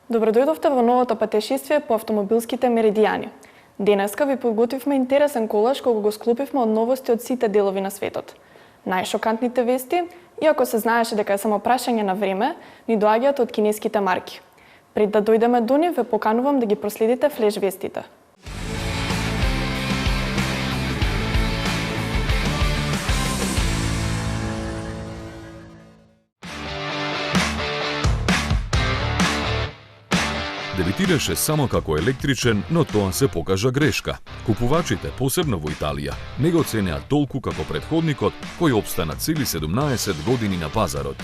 Добро дојдовте во новото патешествие по автомобилските меридијани. Денеска ви подготвивме интересен колаж кога го склопивме од новости од сите делови на светот. Најшокантните вести, иако се знаеше дека е само прашање на време, ни доаѓаат од кинеските марки. Пред да дојдеме до нив, ве поканувам да ги проследите флеш вестите. Дебитираше само како електричен, но тоа се покажа грешка. Купувачите, посебно во Италија, не го ценеа толку како претходникот кој опстана цели 17 години на пазарот.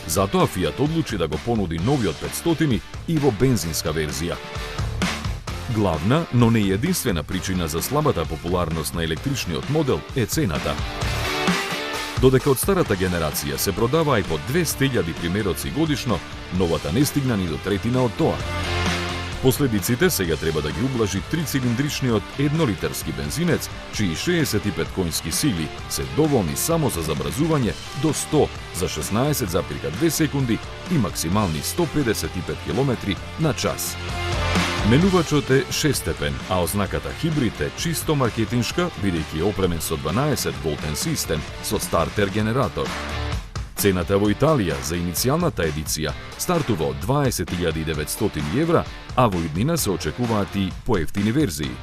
Затоа Fiat одлучи да го понуди новиот 500 и во бензинска верзија. Главна, но не единствена причина за слабата популарност на електричниот модел е цената. Додека од старата генерација се продаваа и по 200.000 примероци годишно, новата не стигна ни до третина од тоа. Последиците сега треба да ги ублажи 3-цилиндричниот 1-литарски бензинец, чии 65 конски сили се доволни само за забрзување до 100 за 16,2 секунди и максимални 155 км на час. Менувачот е 6-степен, а ознаката хибрид е чисто маркетиншка, бидејќи опремен со 12-волтен систем со стартер генератор. Цената во Италија за иницијалната едиција стартува од 20.900 евра, а во иднина се очекуваат и поевтини верзии.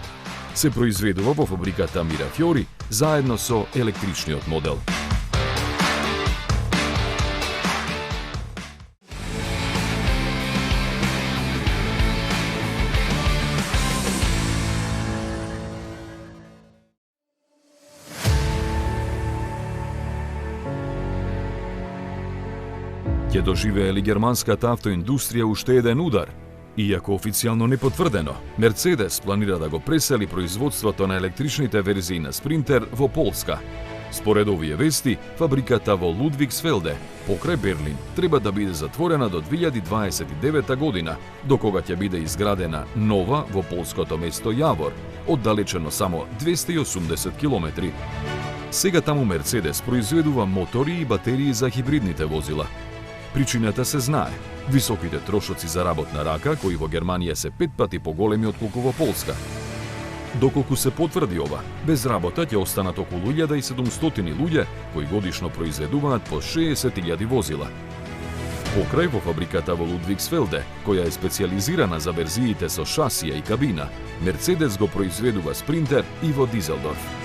Се произведува во фабриката Mirafiori заедно со електричниот модел. Ќе доживее ли германската автоиндустрија уште еден удар? Иако официјално непотврдено, Мерцедес планира да го пресели производството на електричните верзии на Спринтер во Полска. Според овие вести, фабриката во Лудвигсфелде, покрај Берлин, треба да биде затворена до 2029 година, до кога ќе биде изградена нова во полското место Јавор, оддалечено само 280 км. Сега таму Мерцедес произведува мотори и батерии за хибридните возила. Причината се знае. Високите трошоци за работна рака, кои во Германија се 5 пати поголеми отколку во Полска. Доколку се потврди ова, без работа ќе останат околу 1700 луѓе кои годишно произведуваат по 60.000 возила. Покрај во фабриката во Лудвигсфелде, која е специјализирана за верзиите со шасија и кабина, Мерцедес го произведува Спринтер и во Дизелдорф.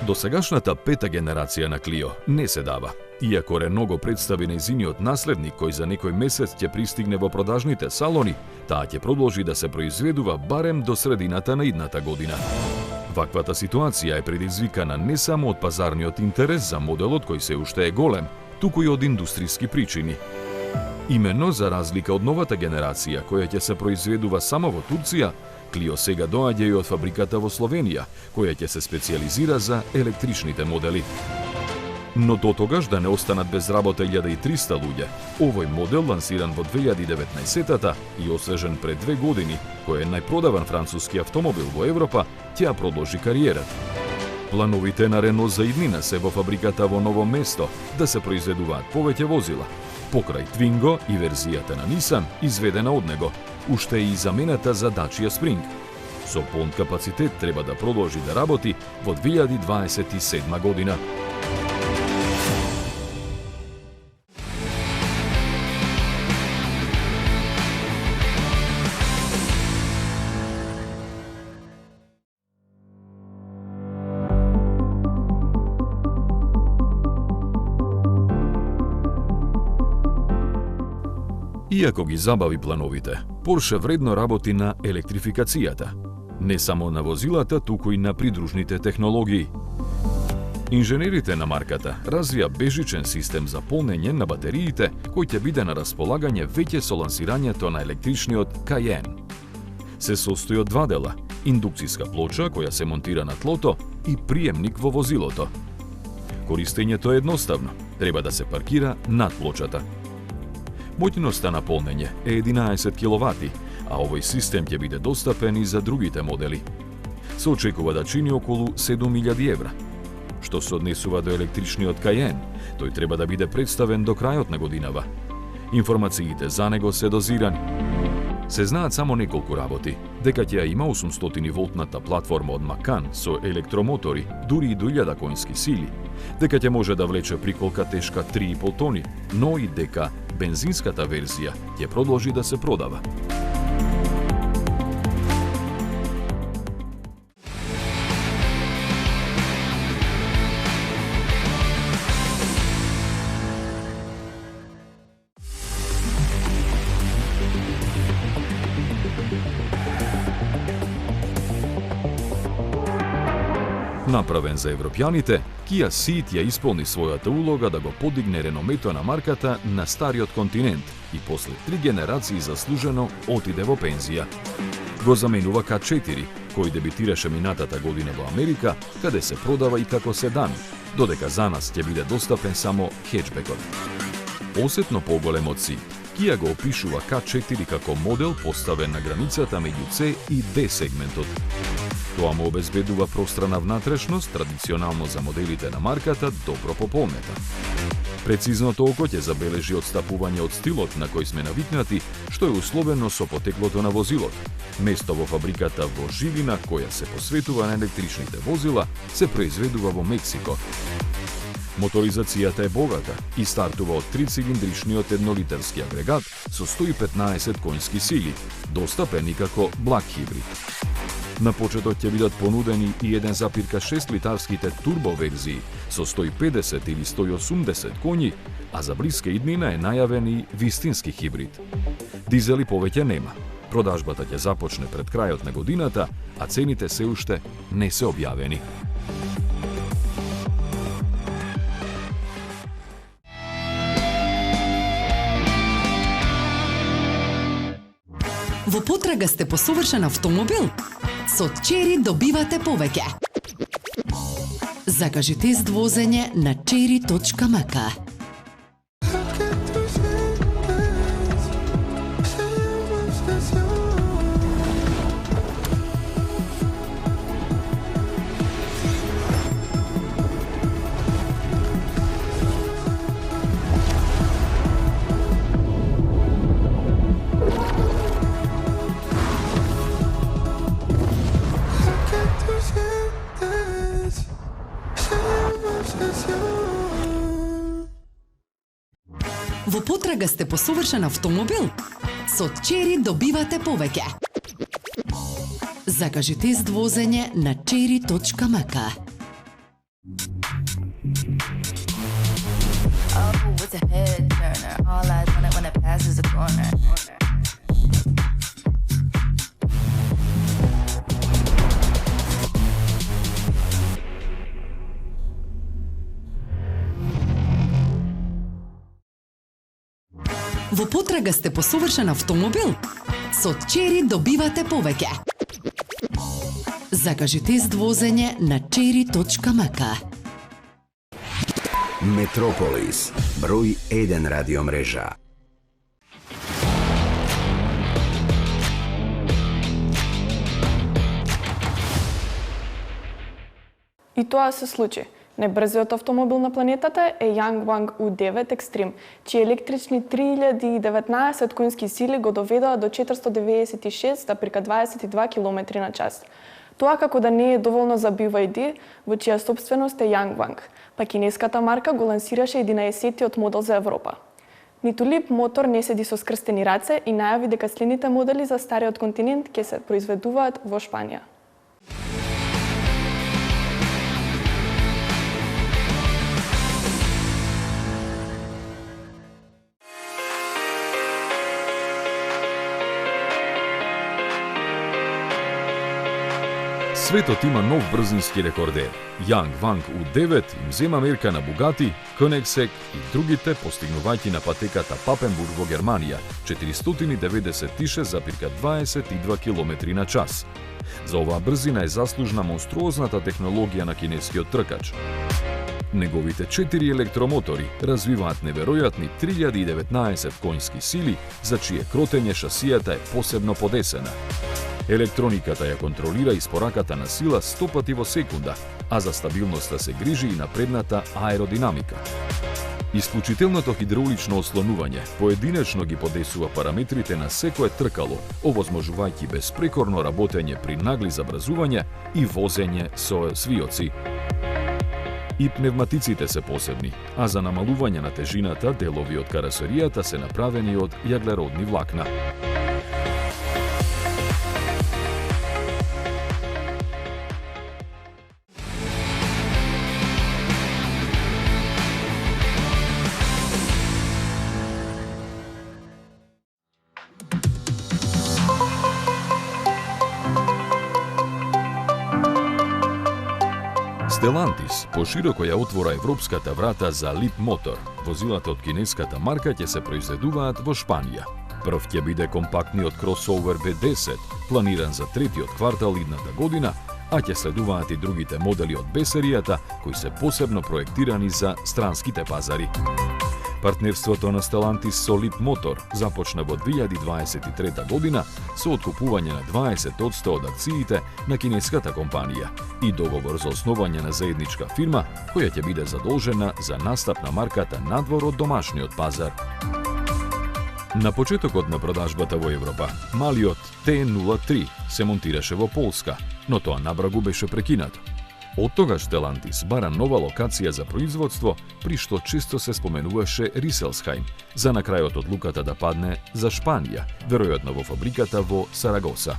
Досегашната пета генерација на Клио не се дава. Иако Рено го представи нејзиниот наследник кој за некој месец ќе пристигне во продажните салони, таа ќе продолжи да се произведува барем до средината на идната година. Ваквата ситуација е предизвикана не само од пазарниот интерес за моделот кој се уште е голем, туку и од индустријски причини. Именно за разлика од новата генерација која ќе се произведува само во Турција, Клио сега доаѓа и од фабриката во Словенија, која ќе се специјализира за електричните модели. Но до тогаш да не останат без работа 1300 луѓе, овој модел лансиран во 2019-та и освежен пред 2 години, кој е најпродаван француски автомобил во Европа, ќе продолжи кариерата. Плановите на Рено за иднина се во фабриката во Ново место да се произведуваат повеќе возила, покрај Твинго и верзијата на Нисан изведена од него, уште и замената за Dacia Spring. Со полн капацитет треба да продолжи да работи во 2027 година. Иако ги забави плановите, Порше вредно работи на електрификацијата. Не само на возилата, туку и на придружните технологии. Инженерите на марката развија бежичен систем за полнење на батериите, кој ќе биде на располагање веќе со лансирањето на електричниот Cayenne. Се состои од два дела: индукцијска плоча која се монтира на тлото и приемник во возилото. Користењето е едноставно, треба да се паркира над плочата. Моќноста на полнење е 11 киловати, а овој систем ќе биде достапен и за другите модели. Се очекува да чини околу 7.000 евра. Што се однесува до електричниот Cayenne, тој треба да биде представен до крајот на годинава. Информациите за него се дозирани. Се знаат само неколку работи, дека ќе има 800 волтната платформа од Macan со електромотори, дури и до 1000 конски сили, дека ќе може да влече приколка тешка 3,5 тони, но и дека бензинската верзија ќе продолжи да се продава. Направен за европјаните, Kia Ceed ја исполни својата улога да го подигне реномето на марката на стариот континент и после 3 генерации заслужено отиде во пензија. Го заменува K4, кој дебитираше минатата година во Америка, каде се продава и како седан, додека за нас ќе биде достапен само хеджбекот. Осетно поголем од Ceed, Kia го опишува K4 како модел поставен на границата меѓу C и D сегментот. Тоа му обезбедува пространа внатрешност, традиционално за моделите на марката, добро пополнета. Прецизното око ќе забележи отстапување од стилот на кој сме навикнати, што е условено со потеклото на возилот. Место во фабриката во Жилина, која се посветува на електричните возила, се произведува во Мексико. Моторизацијата е богата и стартува од 3-цилиндричниот еднолитерски агрегат со 115 конски сили, достапен и како благ хибрид. На почеток ќе бидат понудени и 1,6 литарските турбоверзии со 150 или 180 коњи, а за блиска иднина е најавен и вистински хибрид. Дизели повеќе нема. Продажбата ќе започне пред крајот на годината, а цените се уште не се објавени. Во потрага сте по совршен автомобил? Со Chery добивате повеќе. Закажи тест возење на chery.mk. Во потрага сте по совршен автомобил? Со Chery добивате повеќе. Закажи тест возење на chery.mk. Oh, it's a head turner. All eyes on it when it passes the corner. Во потрага сте по совршен автомобил? Со Chery добивате повеќе. Закажи тест возење на chery.mk. Метрополис, број 1 радиомрежа. И тоа се случи. Најбрзиот автомобил на планетата е Yangwang U9 Extreme, чии електрични 3019 конски сили го доведоа до 496,22 км на час. Тоа како да не е доволно за BYD, во чија собственост е Yangwang, па кинеската марка го лансираше 11-тиот модел за Европа. Ниту Leap мотор не седи со скрстени раце и најави дека следните модели за стариот континент ќе се произведуваат во Шпанија. Светот има нов брзински рекордер. Јанг Ванг У9 им зема мерка на Бугати, Koenigsegg и другите, постигнувајќи на патеката Папенбург во Германија 496,22 км на час. За оваа брзина е заслужна монструозната технологија на кинескиот тркач. Неговите 4 електромотори развиваат неверојатни 3019 конски сили, за чие кротење шасијата е посебно подесена. Електрониката ја контролира испораката на сила 100 пати во секунда, а за стабилноста се грижи и напредната аеродинамика. Исклучителното хидраулично ослонување поединечно ги подесува параметрите на секое тркало, овозможувајќи безпрекорно работење при нагли забрзување и возење со свиоци. И пневматиците се посебни, а за намалување на тежината делови од каросеријата се направени од јаглеродни влакна. Stellantis пошироко ја отвора европската врата за Leapmotor. Возилата од кинеската марка ќе се произведуваат во Шпанија. Прв ќе биде компактниот кросовер B10, планиран за третиот квартал идната година, а ќе следуваат и другите модели од B-серијата, кои се посебно проектирани за странските пазари. Партнерството на Stellantis со Leapmotor започна во 2023 година со откупување на 20% од акциите на кинеската компанија и договор за основање на заедничка фирма која ќе биде задолжена за настап на марката надвор од домашниот пазар. На почетокот на продажбата во Европа, малиот T03 се монтираше во Полска, но тоа набрагу беше прекинато. Од тогаш Stellantis бара нова локација за производство, при што често се споменуваше Риселсхајм, за на крајот одлуката да падне за Шпанија, веројатно во фабриката во Сарагоса.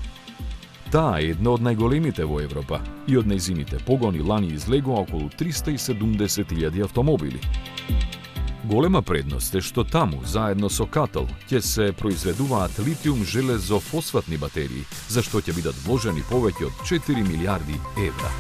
Таа е една од најголемите во Европа и од нејзините погони лани излегоа околу 370.000 автомобили. Голема предност е што таму, заедно со Катл, ќе се произведуваат литиум-железо-фосфатни батерии, за што ќе бидат вложени повеќе од 4 милиарди евра.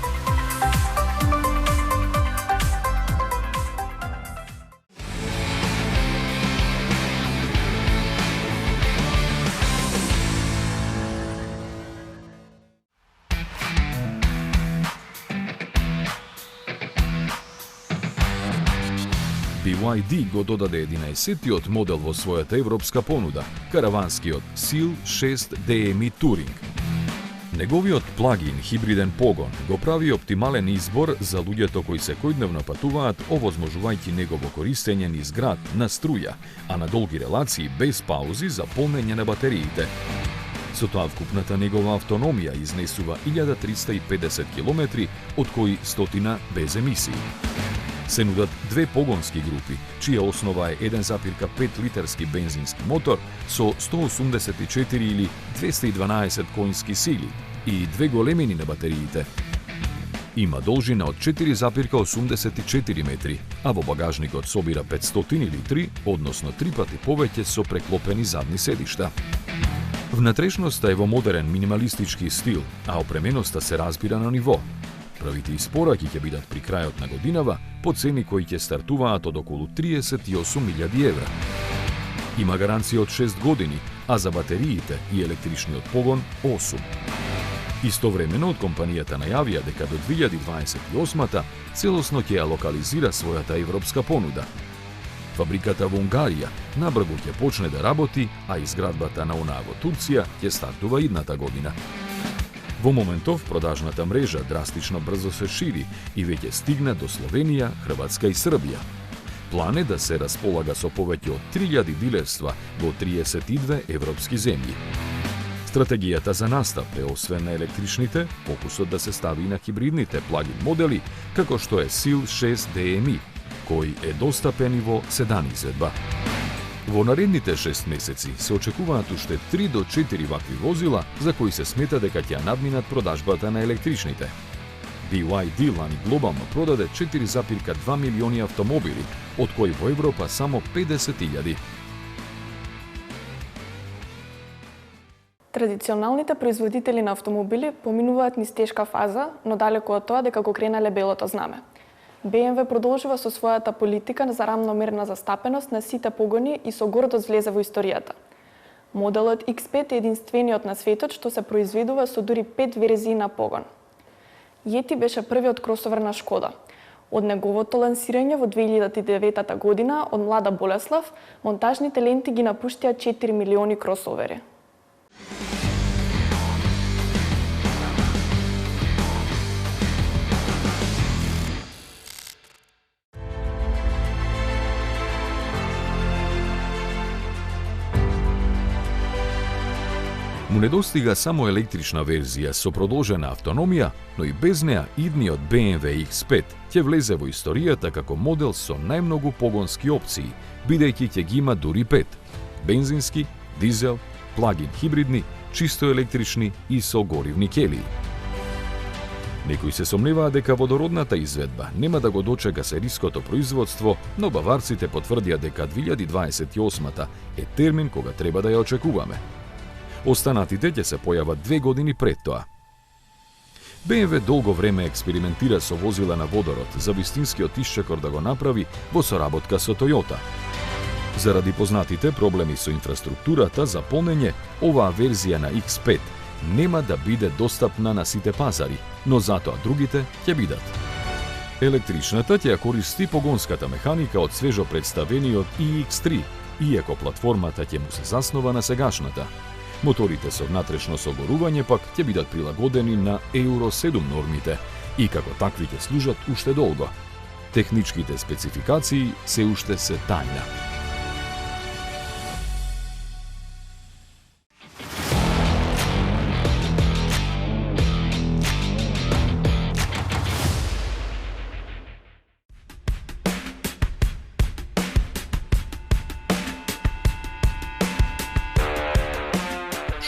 BYD го додаде 11-тиот модел во својата европска понуда, караванскиот Seal 6 DMI Touring. Неговиот плагин хибриден погон го прави оптимален избор за луѓето кои секојдневно патуваат, овозможувајќи негово користење низ град на струја, а на долги релации без паузи за полнење на батериите. Со тоа вкупната негова автономија изнесува 1350 км, од кои 100 без емисии. Се нудат две погонски групи, чија основа е 1,5 литерски бензински мотор со 184 или 212 конски сили и две големини на батериите. Има должина од 4,84 метри, а во багажникот собира 500 литри, односно 3 пати повеќе со преклопени задни седишта. Внатрешноста е во модерен минималистички стил, а опременоста се разбира на ниво. Првите испораки ќе бидат при крајот на годинава по цени кои ќе стартуваат од околу 38.000 евра. Има гаранција од 6 години, а за батериите и електричниот погон 8. Истовремено од компанијата најавија дека до 2028-та целосно ќе ја локализира својата европска понуда. Фабриката во Унгарија набрзо ќе почне да работи, а изградбата на онаа во Турција ќе стартува идната година. Во моментов продажната мрежа драстично брзо се шири и веќе стигна до Словенија, Хрватска и Србија. План е да се располага со повеќе од 3000 дилерства во 32 европски земји. Стратегијата за настап е освен на електричните, фокусот да се стави и на хибридните плагин модели, како што е Seal 6 DMI, кој е достапен и во седан изедба. Во наредните 6 месеци се очекуваат уште 3 до 4 вакви возила за кои се смета дека ќе надминат продажбата на електричните. BYD лани глобално продаде 4,2 милиони автомобили, од кои во Европа само 50.000. Традиционалните производители на автомобили поминуваат низ тешка фаза, но далеку од тоа дека го кренале белото знаме. BMW продолжува со својата политика за рамномерна застапеност на сите погони и со гордост влезе во историјата. Моделот X5 е единствениот на светот што се произведува со дури 5 верзии на погон. Yeti беше првиот кросовер на Шкода. Од неговото лансирање во 2009 година од Млада Болеслав, монтажните ленти ги напуштија 4 милиони кросовери. Му недостига само електрична верзија со продолжена автономија, но и без неа идниот BMW X5 ќе влезе во историјата како модел со најмногу погонски опции, бидејќи ќе ги има дури 5: бензински, дизел, плагин хибридни, чисто електрични и со горивни келии. Некои се сомневаат дека водородната изведба нема да го дочека сериското производство, но баварците потврдија дека 2028 е термин кога треба да ја очекуваме. Останатите ќе се појават 2 години пред тоа. BMW долго време експериментира со возила на водород за вистинскиот исчекор да го направи во соработка со Toyota. Заради познатите проблеми со инфраструктурата за полнење, оваа верзија на X5 нема да биде достапна на сите пазари, но затоа другите ќе бидат. Електричната ќе ја користи погонската механика од свежо представениот iX3, иако платформата ќе му се заснова на сегашната. Моторите со внатрешно согорување пак ќе бидат прилагодени на Euro 7 нормите и како такви ќе служат уште долго. Техничките спецификации се уште се тајна.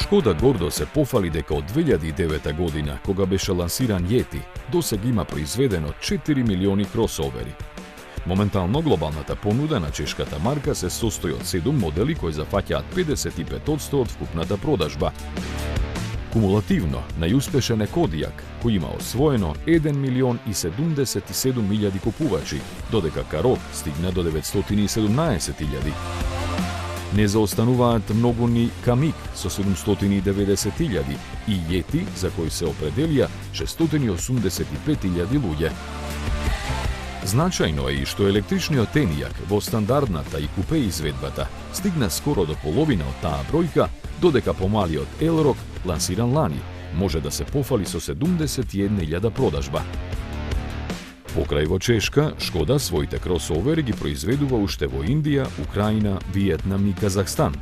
Шкода гордо се пофали дека од 2009 година, кога беше лансиран Yeti, досега има произведено 4 милиони кросовери. Моментално глобалната понуда на чешката марка се состои од 7 модели кои зафаќаат 55% од вкупната продажба. Кумулативно, најуспешен е Kodiaq, кој има освоено 1 милион и 77 илјади купувачи, додека Karoq стигна до 917 илјади. Не заостануваат многу ни Kamiq со 790 илјади и Yeti, за кој се определија 685 илјади луѓе. Значајно е и што електричниот Enyaq во стандардната и купе изведбата стигна скоро до половина од таа бројка, додека помалиот Elroq, лансиран лани, може да се пофали со 71.000 продажба. Покрај во Чешка, Шкода своите кросовери ги произведува уште во Индија, Украина, Виетнам и Казахстан.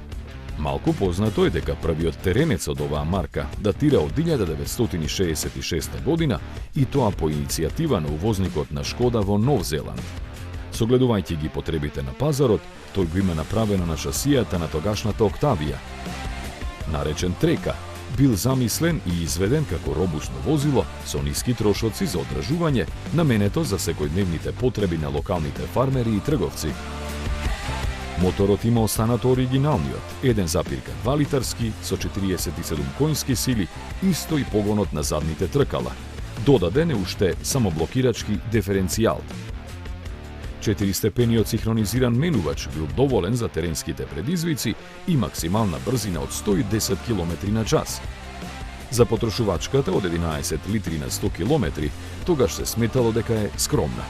Малку познато е дека првиот теренец од оваа марка датира од 1966 година и тоа по иницијатива на увозникот на Шкода во Нов Зеланд. Согледувајќи ги потребите на пазарот, тој го има направено на шасијата на тогашната Октавија. Наречен Трека, бил замислен и изведен како робусно возило со ниски трошоци за одржување, наменето за секојдневните потреби на локалните фармери и трговци. Моторот има останато оригиналниот, 1,2 литарски со 47 коњски сили, исто и погонот на задните тркала. Додаден е уште самоблокирачки диференцијал. 4-степениот синхронизиран менувач бил доволен за теренските предизвици и максимална брзина од 110 км на час. За потрошувачката од 11 литри на 100 км, тогаш се сметало дека е скромна.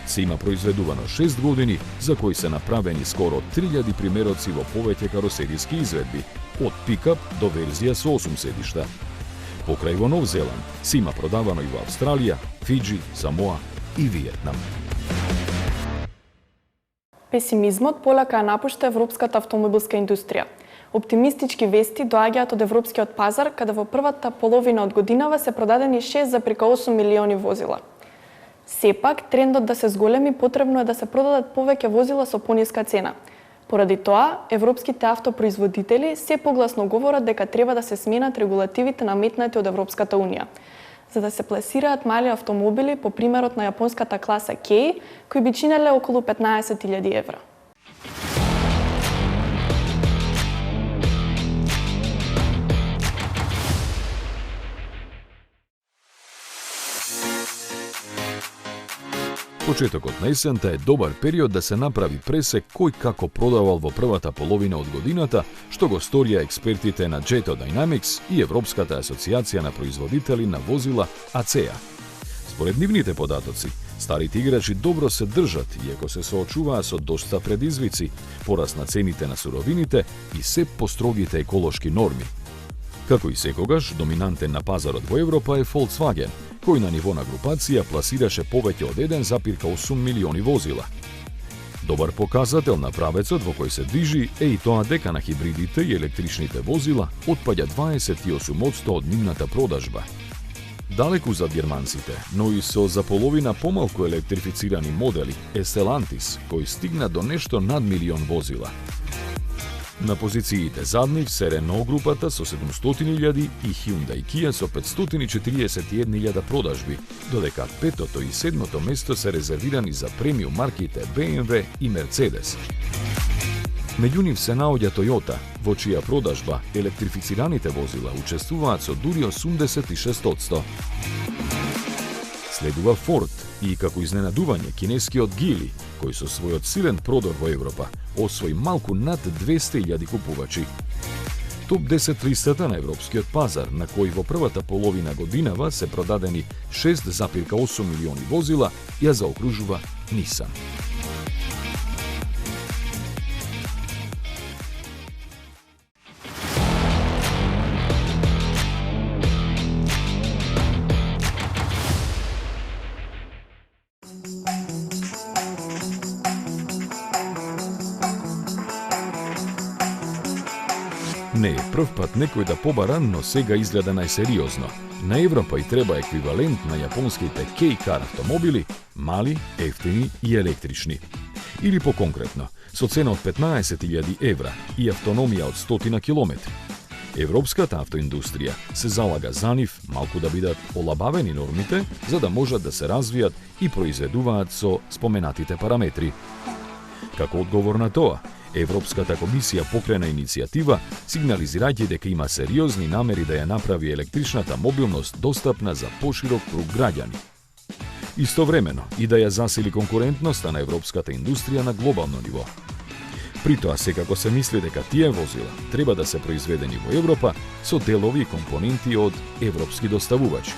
Се има произведувано 6 години, за кои се направени скоро 3000 примероци во повеќе каросериски изведби, од пикап до верзија со 8 седишта. Покрај во Нов Зеланд се има продавано и во Австралија, Фиджи, Самоа и Виетнам. Песимизмот полека ја напушта европската автомобилска индустрија. Оптимистички вести доаѓаат од европскиот пазар, каде во првата половина од годинава се продадени 6,8 милиони возила. Сепак, трендот да се зголеми потребно е да се продадат повеќе возила со пониска цена. Поради тоа, европските автопроизводители се погласно говорат дека треба да се сменат регулативите наметнати од Европската Унија, за да се пласираат мали автомобили по примерот на јапонската класа K, кои би чинеле околу 15.000 евра. Почетокот на есента е добар период да се направи пресек кој како продавал во првата половина од годината, што го сторија експертите на Jeto Dynamics и Европската асоциација на производители на возила ACEA. Според нивните податоци, старите играчи добро се држат, иако се соочуваа со доста предизвици, пораст на цените на суровините и се построгите еколошки норми. Како и секогаш, доминантен на пазарот во Европа е Volkswagen, кој на ниво на групација пласираше повеќе од 1,8 милиони возила. Добар показател на правецот во кој се движи е и тоа дека на хибридите и електричните возила отпаѓа 28% од нивната продажба. Далеку за германците, но и со за половина помалку електрифицирани модели, е Stellantis, кој стигна до нешто над милион возила. На позициите зад нив се Renault групата со 700.000 и Hyundai Kia со 541.000 продажби, додека петото и седмото место се резервирани за премиум марките BMW и Mercedes. Меѓу нив се наоѓа Toyota, во чија продажба електрифицираните возила учествуваат со дури 86%. Следува Ford и како изненадување кинескиот Geely, кој со својот силен продор во Европа освои малку над 200.000 купувачи. Топ 10 листата на европскиот пазар, на кој во првата половина годинава се продадени 6,8 милиони возила, ја заокружува Nissan. Не е прв пат некој да побара, но сега изгледа најсериозно. На Европа и треба еквивалент на јапонските K-Car автомобили, мали, ефтини и електрични. Или по-конкретно, со цена од 15.000 евра и автономија од 100 километри. Европската автоиндустрија се залага за нив малку да бидат олабавени нормите, за да можат да се развијат и произведуваат со споменатите параметри. Како одговор на тоа, Европската комисија покрена иницијатива, сигнализирајќи дека има сериозни намери да ја направи електричната мобилност достапна за поширок круг граѓани. Истовремено и да ја засили конкурентноста на европската индустрија на глобално ниво. При тоа секако се мисли дека тие возила треба да се произведени во Европа со делови и компоненти од европски доставувачи.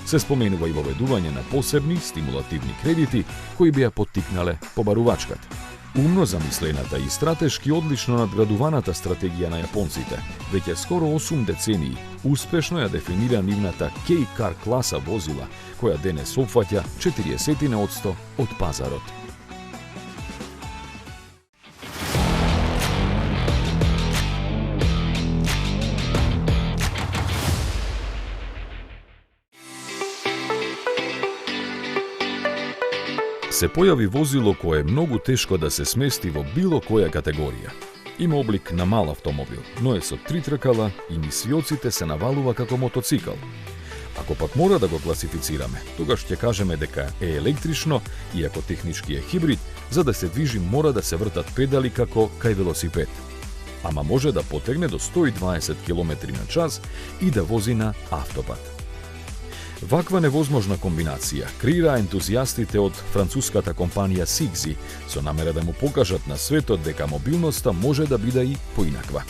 Се споменува и воведување на посебни стимулативни кредити кои би ја поттикнале побарувачката. Умно замислената и стратешки одлично надградуваната стратегија на јапонците, веќе скоро 8 децении, успешно ја дефинира нивната K-Car класа возила, која денес опфаќа 40% од пазарот. Се појави возило кое е многу тешко да се смести во било која категорија. Има облик на мал автомобил, но е со 3 тркала и низ виоците се навалува како мотоцикл. Ако пак мора да го класифицираме, тогаш ќе кажеме дека е електрично, иако технички е хибрид, за да се движи мора да се вртат педали како кај велосипед. Ама може да потегне до 120 км на час и да вози на автопат. Ваква невозможна комбинација креира ентузијастите од француската компанија Sigsy со намера да му покажат на светот дека мобилноста може да биде и поинаква.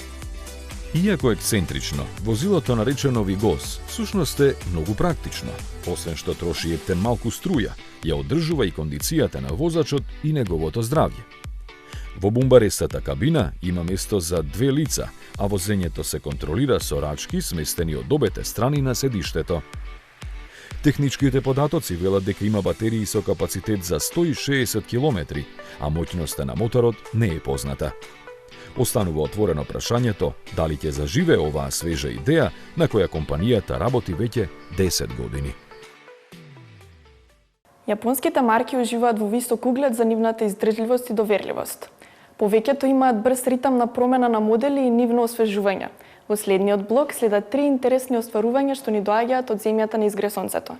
Иако ексцентрично, возилото наречено Вигос всушност е многу практично, освен што троши ептен малку струја, ја одржува и кондицијата на возачот и неговото здравје. Во бумбарестата кабина има место за 2 лица, а возењето се контролира со рачки сместени од обете страни на седиштето. Техничките податоци велат дека има батерии со капацитет за 160 км, а моќноста на моторот не е позната. Останува отворено прашањето дали ќе заживее оваа свежа идеја на која компанијата работи веќе 10 години. Јапонските марки уживаат во висок углед за нивната издржливост и доверливост. Повеќето имаат брз ритам на промена на модели и нивно освежување. Во следниот блок следат 3 интересни остварувања што ни доаѓаат од земјата низ Гресонцето.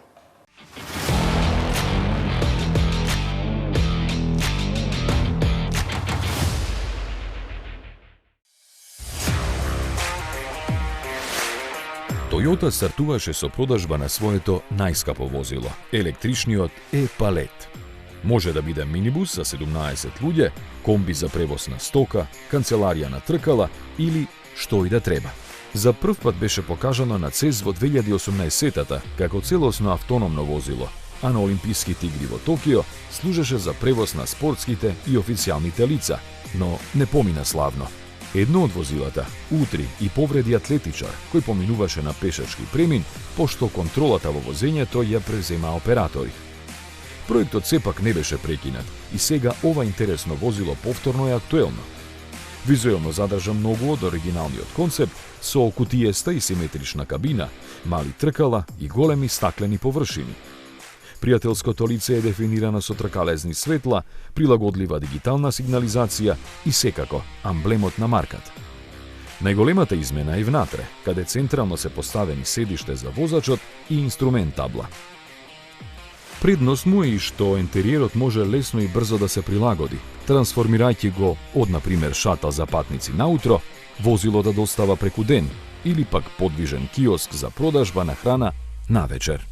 Toyota стартуваше со продажба на своето најскапо возило, електричниот e-Palette. Може да биде минибус за 17 луѓе, комби за превоз на стока, канцеларија на тркала или што и да треба. За прв пат беше покажано на CES во 2018-та како целосно автономно возило, а на Олимписките игри во Токио служеше за превоз на спортските и официјалните лица, но не помина славно. Едно од возилата утри и повреди атлетичар кој поминуваше на пешачки премин, пошто контролата во возењето ја презема оператори. Проектот сепак не беше прекинат и сега ова интересно возило повторно е актуелно. Визуелно задржа многу од оригиналниот концепт со кутиеста и симетрична кабина, мали тркала и големи стаклени површини. Пријателското лице е дефинирано со тркалезни светла, прилагодлива дигитална сигнализација и секако амблемот на марката. Најголемата измена е внатре, каде централно се поставени седиште за возачот и инструмент табла. Предност му е и што интериерот може лесно и брзо да се прилагоди, трансформирајќи го од, например, шатал за патници наутро, возило да достава преку ден, или пак подвижен киоск за продажба на храна навечер.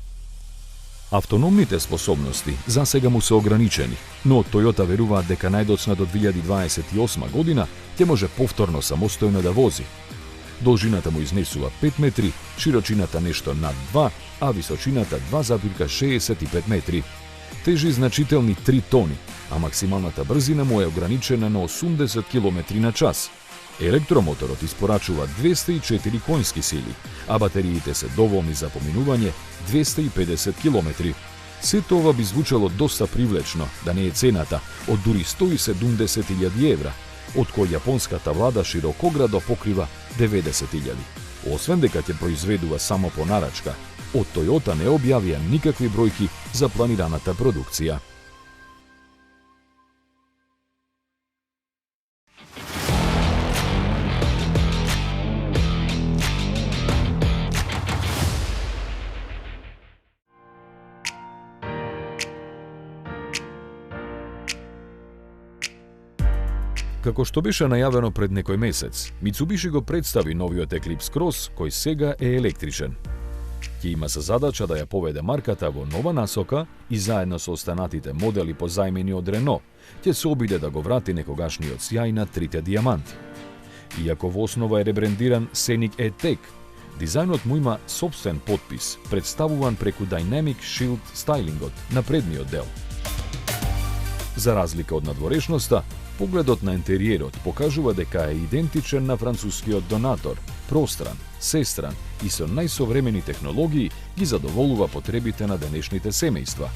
Автономните способности за сега му се ограничени, но Toyota веруваат дека најдоцна до 2028 година ќе може повторно самостојно да вози. Должината му изнесува 5 метри, широчината нешто над 2, а височината 2,65 метри. Тежи значителни 3 тони, а максималната брзина му е ограничена на 80 км на час. Електромоторот испорачува 204 конски сили, а батериите се доволни за поминување 250 км. Сето ова би звучало доста привлечно, да не е цената од дури 170.000 евра, од кој јапонската влада широкоградо покрива 90.000. Освен дека ќе произведува само по нарачка, од Toyota не објавија никакви бројки за планираната продукција. Како што беше најавено пред некој месец, Mitsubishi го представи новиот Eclipse Cross, кој сега е електричен. Ќе има за задача да ја поведе марката во нова насока и заедно со останатите модели позајмени од Renault, ќе се обиде да го врати некогашниот сјај на трите дијаманти. Иако во основа е ребрендиран Scenic E-Tech, дизајнот му има сопствен потпис, представуван преку Dynamic Shield стайлингот на предниот дел. За разлика од надворешноста, погледот на интериерот покажува дека е идентичен на францускиот Донатор, простран, сестран и со најсовремени технологии ги задоволува потребите на денешните семејства.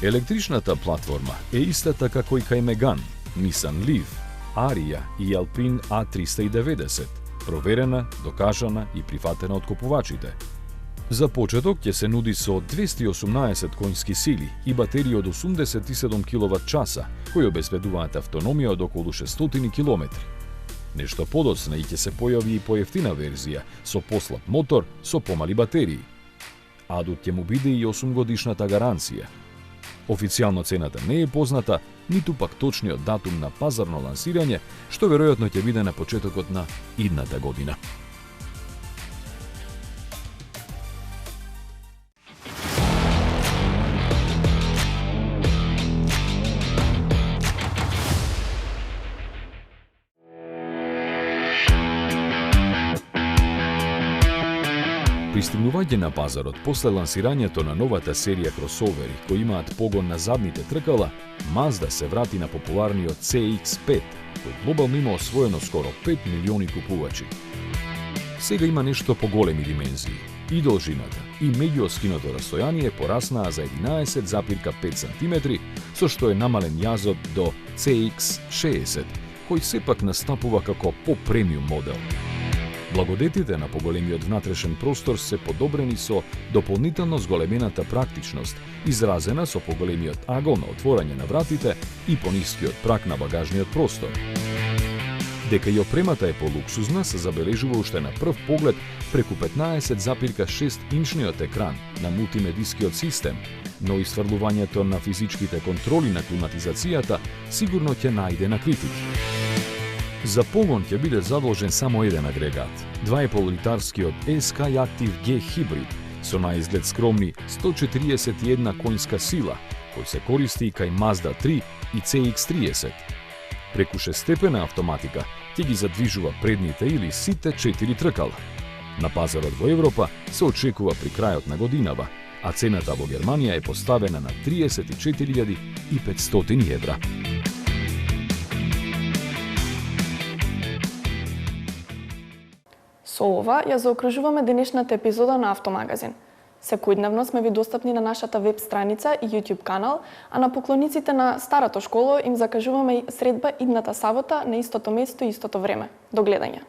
Електричната платформа е истата како и кај Megane, Nissan Leaf, Ariya и Alpine A390, проверена, докажана и прифатена од купувачите. За почеток ќе се нуди со 218 конски сили и батерија од 87 киловат-часа, кои обезбедуваат автономија од околу 600 км. Нешто подоцна и ќе се појави и поевтина верзија со послаб мотор со помали батерии. Адут ќе му биде и 8-годишната гаранција. Официјално цената не е позната, ниту пак точниот датум на пазарно лансирање, што веројатно ќе биде на почетокот на идната година. Пристигнување на пазарот после лансирањето на новата серија кросовери кои имаат погон на задните тркала, Mazda се врати на популарниот CX-5, кој глобално има освоено скоро 5 милиони купувачи. Сега има нешто поголеми димензии. И должината, и меѓуоскиното растојание пораснаа за 11,5 см, со што е намален јазот до CX-60, кој сепак настапува како по-премиум модел. Благодетите на поголемиот внатрешен простор се подобрени со дополнително зголемената практичност, изразена со поголемиот агол на отворање на вратите и понискиот праг на багажниот простор. Дека и опремата е полуксузна, се забележува уште на прв поглед преку 15,6 инчниот екран на мултимедискиот систем, но и стврлувањето на физичките контроли на климатизацијата сигурно ќе најде на критики. За погон ќе биде задолжен само еден агрегат, 2,5-литарскиот Skyactiv G Hybrid, со наизглед скромни 141 конска сила, кој се користи и кај Mazda 3 и CX-30. Преку шестстепена автоматика ќе ги задвижува предните или сите 4 тркала. На пазарот во Европа се очекува при крајот на годинава, а цената во Германија е поставена на 34.500 евра. Со ова ја заокружуваме денешната епизода на Автомагазин. Секојдневно сме ви достапни на нашата веб страница и YouTube канал, а на поклониците на Старото школо им закажуваме и средба идната сабота на истото место и истото време. До гледање!